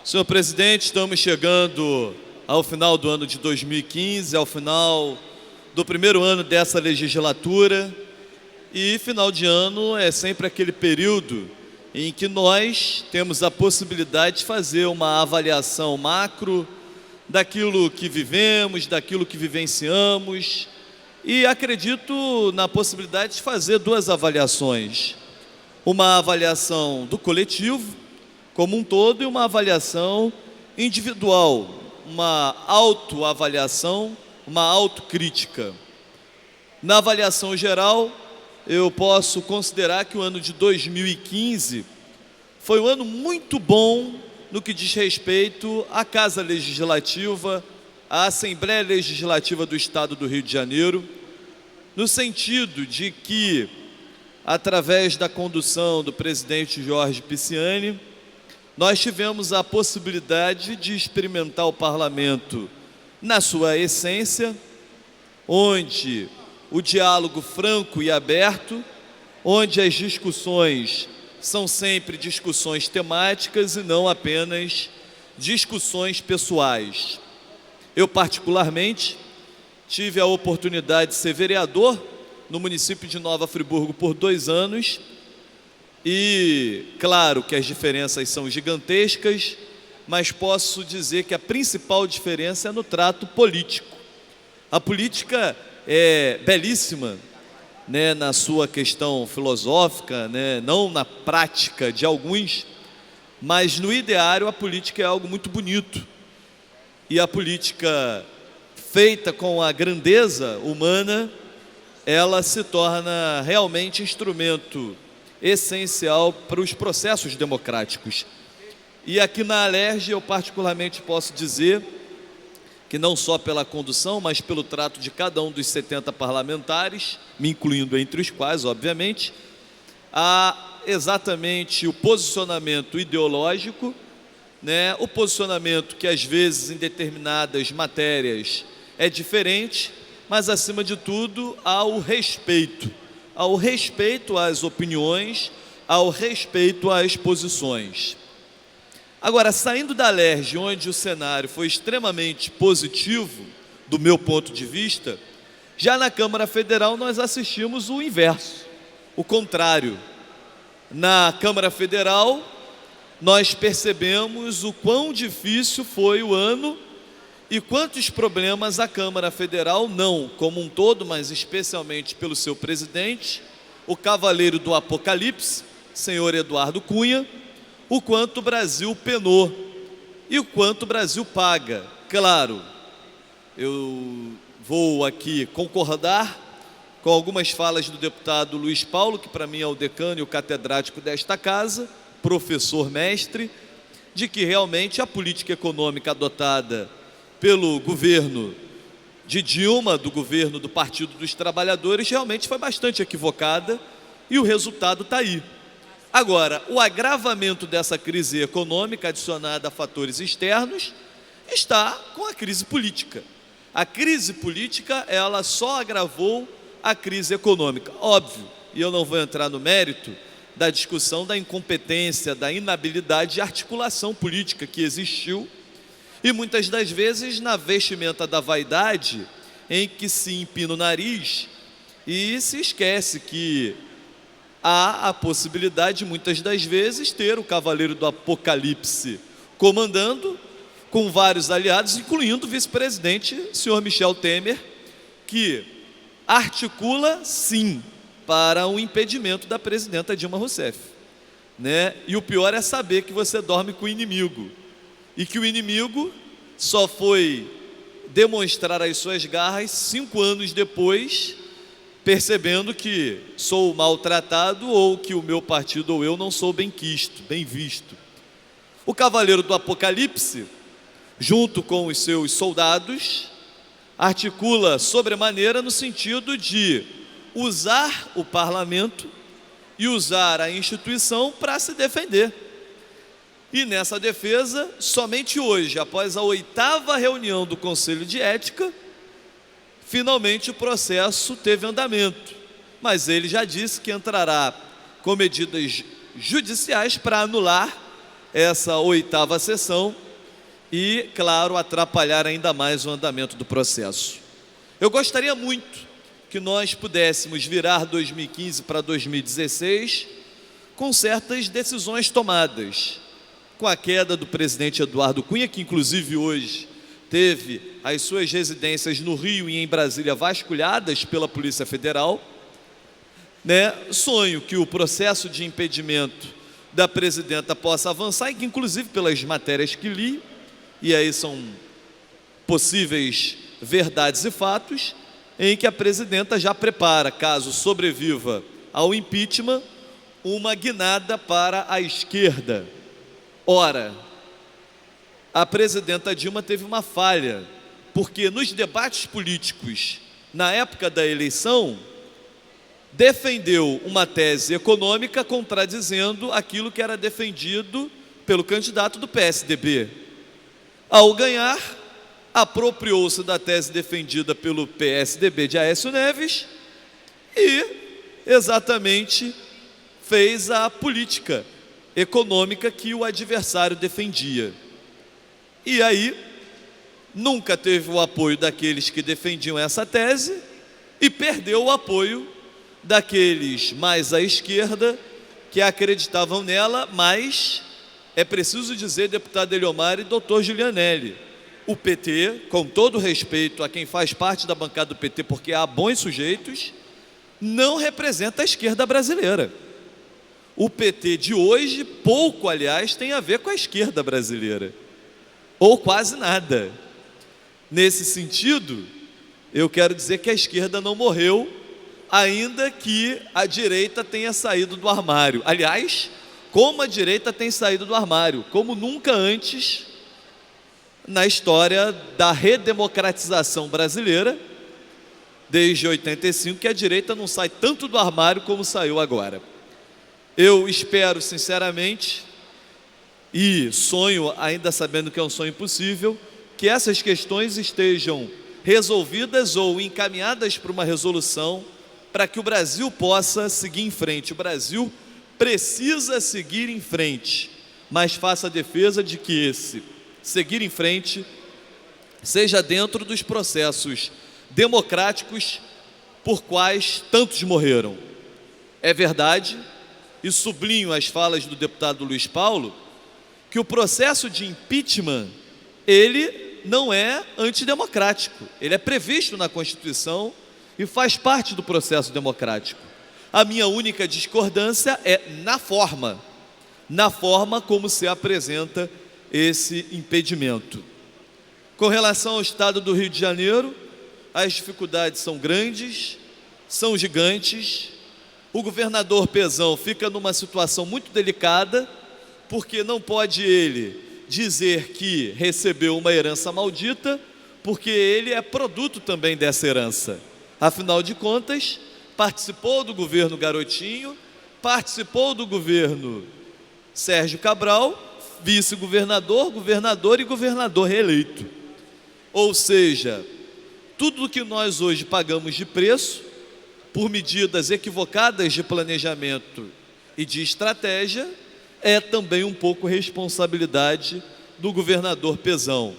Senhor presidente, estamos chegando ao final do ano de 2015, ao final do primeiro ano dessa legislatura, e final de ano é sempre aquele período em que nós temos a possibilidade de fazer uma avaliação macro daquilo que vivemos, daquilo que vivenciamos, e acredito na possibilidade de fazer duas avaliações. Uma avaliação do coletivo como um todo e uma avaliação individual, uma autoavaliação, uma autocrítica. Na avaliação geral, eu posso considerar que o ano de 2015 foi um ano muito bom no que diz respeito à Casa Legislativa, à Assembleia Legislativa do Estado do Rio de Janeiro, no sentido de que, através da condução do presidente Jorge Pisciani, nós tivemos a possibilidade de experimentar o parlamento na sua essência, onde o diálogo franco e aberto, onde as discussões são sempre discussões temáticas e não apenas discussões pessoais. Eu, particularmente, tive a oportunidade de ser vereador no município de Nova Friburgo por 2 anos, e claro que as diferenças são gigantescas, mas posso dizer que a principal diferença é no trato político. A política é belíssima, né, na sua questão filosófica, né, não na prática de alguns, mas no ideário a política é algo muito bonito. E a política feita com a grandeza humana, ela se torna realmente instrumento essencial para os processos democráticos. E aqui na Alerj eu particularmente posso dizer que não só pela condução, mas pelo trato de cada um dos 70 parlamentares, me incluindo entre os quais, obviamente, há exatamente o posicionamento ideológico, né, o posicionamento que às vezes em determinadas matérias é diferente, mas acima de tudo há o respeito. Ao respeito às opiniões, ao respeito às posições. Agora, saindo da Alerj, onde o cenário foi extremamente positivo, do meu ponto de vista, já na Câmara Federal nós assistimos o inverso, o contrário. Na Câmara Federal, nós percebemos o quão difícil foi o ano e quantos problemas a Câmara Federal, não como um todo, mas especialmente pelo seu presidente, o cavaleiro do apocalipse, senhor Eduardo Cunha, o quanto o Brasil penou e o quanto o Brasil paga. Claro, eu vou aqui concordar com algumas falas do deputado Luiz Paulo, que para mim é o decano e o catedrático desta casa, professor mestre, de que realmente a política econômica adotada pelo governo de Dilma, do governo do Partido dos Trabalhadores, realmente foi bastante equivocada e o resultado está aí. Agora, o agravamento dessa crise econômica, adicionada a fatores externos, está com a crise política. A crise política, ela só agravou a crise econômica. Óbvio, e eu não vou entrar no mérito da discussão da incompetência, da inabilidade de articulação política que existiu, e muitas das vezes na vestimenta da vaidade, em que se empina o nariz e se esquece que há a possibilidade, muitas das vezes, ter o cavaleiro do apocalipse comandando, com vários aliados, incluindo o vice-presidente, senhor Michel Temer, que articula, sim, para o impedimento da presidenta Dilma Rousseff, né? E o pior é saber que você dorme com o inimigo, e que o inimigo só foi demonstrar as suas garras 5 anos depois, percebendo que sou maltratado ou que o meu partido ou eu não sou bem quisto, bem visto. O cavaleiro do apocalipse, junto com os seus soldados, articula sobremaneira no sentido de usar o parlamento e usar a instituição para se defender. E nessa defesa, somente hoje, após a 8ª reunião do Conselho de Ética, finalmente o processo teve andamento. Mas ele já disse que entrará com medidas judiciais para anular essa 8ª sessão e, claro, atrapalhar ainda mais o andamento do processo. Eu gostaria muito que nós pudéssemos virar 2015 para 2016 com certas decisões tomadas. Com a queda do presidente Eduardo Cunha, que inclusive hoje teve as suas residências no Rio e em Brasília vasculhadas pela Polícia Federal, sonho que o processo de impedimento da presidenta possa avançar, e que inclusive pelas matérias que li, e aí são possíveis verdades e fatos, em que a presidenta já prepara, caso sobreviva ao impeachment, uma guinada para a esquerda. Ora, a presidenta Dilma teve uma falha, porque nos debates políticos, na época da eleição, defendeu uma tese econômica contradizendo aquilo que era defendido pelo candidato do PSDB. Ao ganhar, apropriou-se da tese defendida pelo PSDB de Aécio Neves e exatamente fez a política econômica que o adversário defendia. E aí, nunca teve o apoio daqueles que defendiam essa tese e perdeu o apoio daqueles mais à esquerda que acreditavam nela, mas é preciso dizer, deputado Eliomar e doutor Giulianelli, o PT, com todo respeito a quem faz parte da bancada do PT, porque há bons sujeitos, não representa a esquerda brasileira. O PT de hoje, pouco, aliás, tem a ver com a esquerda brasileira, ou quase nada. Nesse sentido, eu quero dizer que a esquerda não morreu, ainda que a direita tenha saído do armário. Aliás, como a direita tem saído do armário, como nunca antes na história da redemocratização brasileira, desde 85, que a direita não sai tanto do armário como saiu agora. Eu espero, sinceramente, e sonho, ainda sabendo que é um sonho impossível, que essas questões estejam resolvidas ou encaminhadas para uma resolução para que o Brasil possa seguir em frente. O Brasil precisa seguir em frente, mas faça a defesa de que esse seguir em frente seja dentro dos processos democráticos por quais tantos morreram. É verdade, e sublinho as falas do deputado Luiz Paulo, que o processo de impeachment, ele não é antidemocrático, ele é previsto na Constituição e faz parte do processo democrático. A minha única discordância é na forma como se apresenta esse impedimento. Com relação ao estado do Rio de Janeiro, as dificuldades são grandes, são gigantes. O governador Pezão fica numa situação muito delicada, porque não pode ele dizer que recebeu uma herança maldita, porque ele é produto também dessa herança. Afinal de contas, participou do governo Garotinho, participou do governo Sérgio Cabral, vice-governador, governador e governador reeleito. Ou seja, tudo o que nós hoje pagamos de preço, por medidas equivocadas de planejamento e de estratégia, é também um pouco responsabilidade do governador Pezão.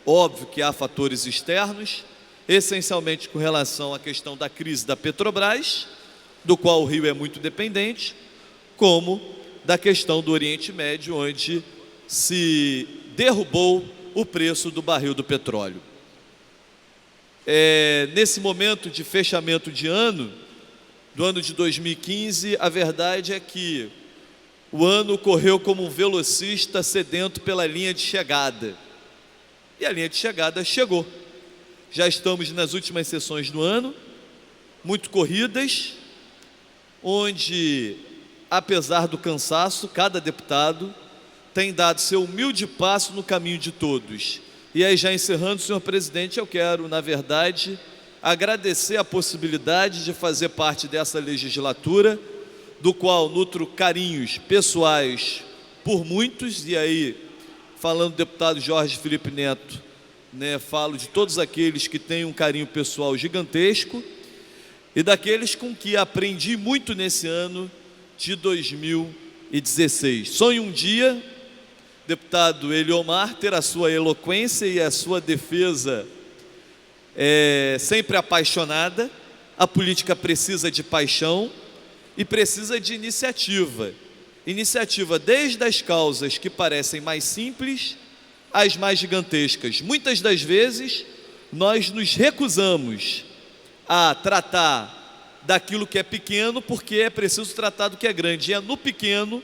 Óbvio que há fatores externos, essencialmente com relação à questão da crise da Petrobras, do qual o Rio é muito dependente, como da questão do Oriente Médio, onde se derrubou o preço do barril do petróleo. Nesse momento de fechamento de ano, do ano de 2015, a verdade é que o ano correu como um velocista sedento pela linha de chegada. E a linha de chegada chegou. Já estamos nas últimas sessões do ano, muito corridas, onde, apesar do cansaço, cada deputado tem dado seu humilde passo no caminho de todos. E aí, já encerrando, senhor presidente, eu quero, na verdade, agradecer a possibilidade de fazer parte dessa legislatura, do qual nutro carinhos pessoais por muitos, e aí, falando do deputado Jorge Felipe Neto, falo de todos aqueles que têm um carinho pessoal gigantesco, e daqueles com que aprendi muito nesse ano de 2016. Sonho um dia deputado Eliomar ter a sua eloquência e a sua defesa sempre apaixonada. A política precisa de paixão e precisa de iniciativa. Iniciativa desde as causas que parecem mais simples às mais gigantescas. Muitas das vezes, nós nos recusamos a tratar daquilo que é pequeno, porque é preciso tratar do que é grande. E é no pequeno,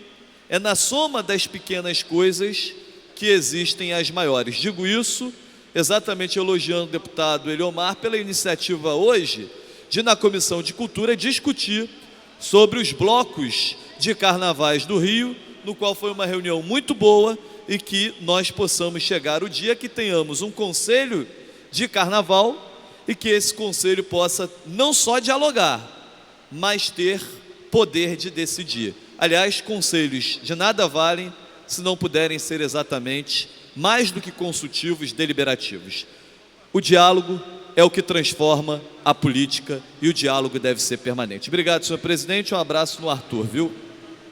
é na soma das pequenas coisas que existem as maiores. Digo isso exatamente elogiando o deputado Eliomar pela iniciativa hoje de, na Comissão de Cultura, discutir sobre os blocos de carnavais do Rio, no qual foi uma reunião muito boa, e que nós possamos chegar o dia que tenhamos um conselho de carnaval e que esse conselho possa não só dialogar, mas ter poder de decidir. Aliás, conselhos de nada valem se não puderem ser exatamente mais do que consultivos, deliberativos. O diálogo é o que transforma a política e o diálogo deve ser permanente. Obrigado, senhor presidente. Um abraço no Arthur, viu?